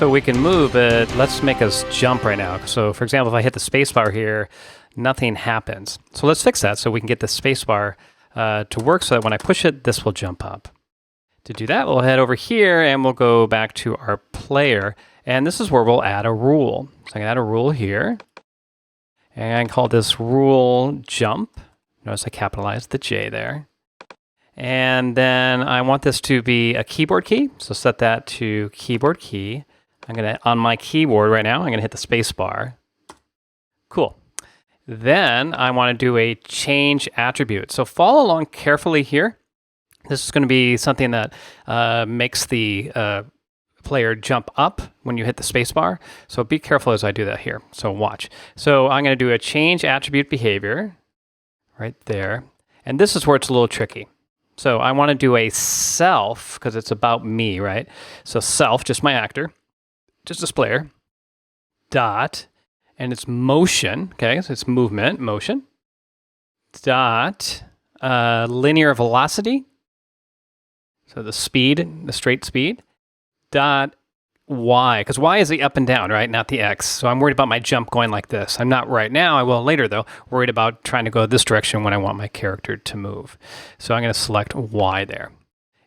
So we can move it. Let's make us jump right now. So for example, if I hit the spacebar here, nothing happens. So let's fix that so we can get the spacebar to work so that when I push it, this will jump up. To do that, we'll head over here and we'll go back to our player. And this is where we'll add a rule. So I can add a rule here. And I can call this rule jump. Notice I capitalized the J there. And then I want this to be a keyboard key. So set that to keyboard key. I'm going to, on my keyboard right now, I'm going to hit the space bar. Cool. Then I want to do a change attribute. So follow along carefully here. This is going to be something that makes the player jump up when you hit the space bar. So be careful as I do that here. So watch. So I'm going to do a change attribute behavior right there. And this is where it's a little tricky. So I want to do a self, because it's about me, right? So self, just my actor, just this player, dot, and it's motion, okay? So it's movement, motion, dot, linear velocity, so the speed, the straight speed, dot y, because y is the up and down, right? Not the x. So I'm worried about my jump going like this. I'm not right now, I will later though, worried about trying to go this direction when I want my character to move. So I'm going to select y there.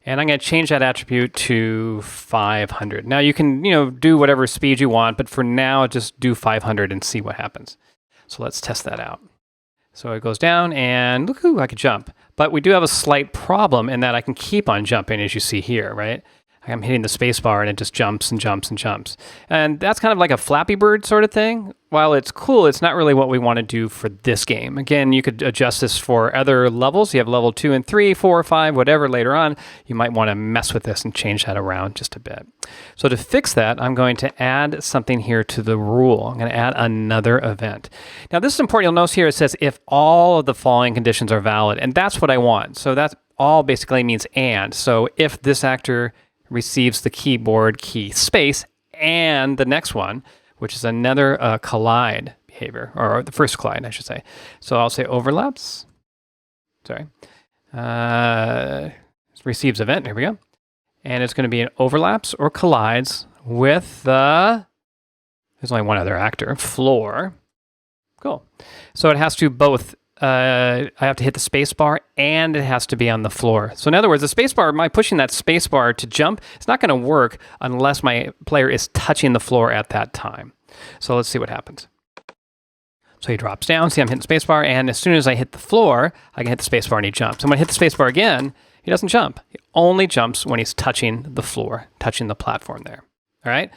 And I'm going to change that attribute to 500. Now you can, do whatever speed you want, but for now, just do 500 and see what happens. So let's test that out. So it goes down and look, I can jump. But we do have a slight problem in that I can keep on jumping as you see here, right? I'm hitting the space bar and it just jumps and jumps and jumps. And that's kind of like a Flappy Bird sort of thing. While it's cool, it's not really what we want to do for this game. Again, you could adjust this for other levels. You have level 2 and 3, 4, 5, whatever later on. You might want to mess with this and change that around just a bit. So to fix that, I'm going to add something here to the rule. I'm going to add another event. Now this is important. You'll notice here it says if all of the following conditions are valid. And that's what I want. So that all basically means and. So if this actor receives the keyboard key space and the next one, which is another collide behavior, or the first collide, I should say. So I'll say overlaps. Sorry. Receives event. Here we go. And it's going to be an overlaps or collides with the, there's only one other actor, floor. Cool. So it has to both I have to hit the space bar and it has to be on the floor. So in other words, the space bar, my pushing that space bar to jump, it's not going to work unless my player is touching the floor at that time. So let's see what happens. So he drops down, see I'm hitting the space bar, and as soon as I hit the floor, I can hit the space bar and he jumps. And when I hit the space bar again, he doesn't jump. He only jumps when he's touching the floor, touching the platform there. All right?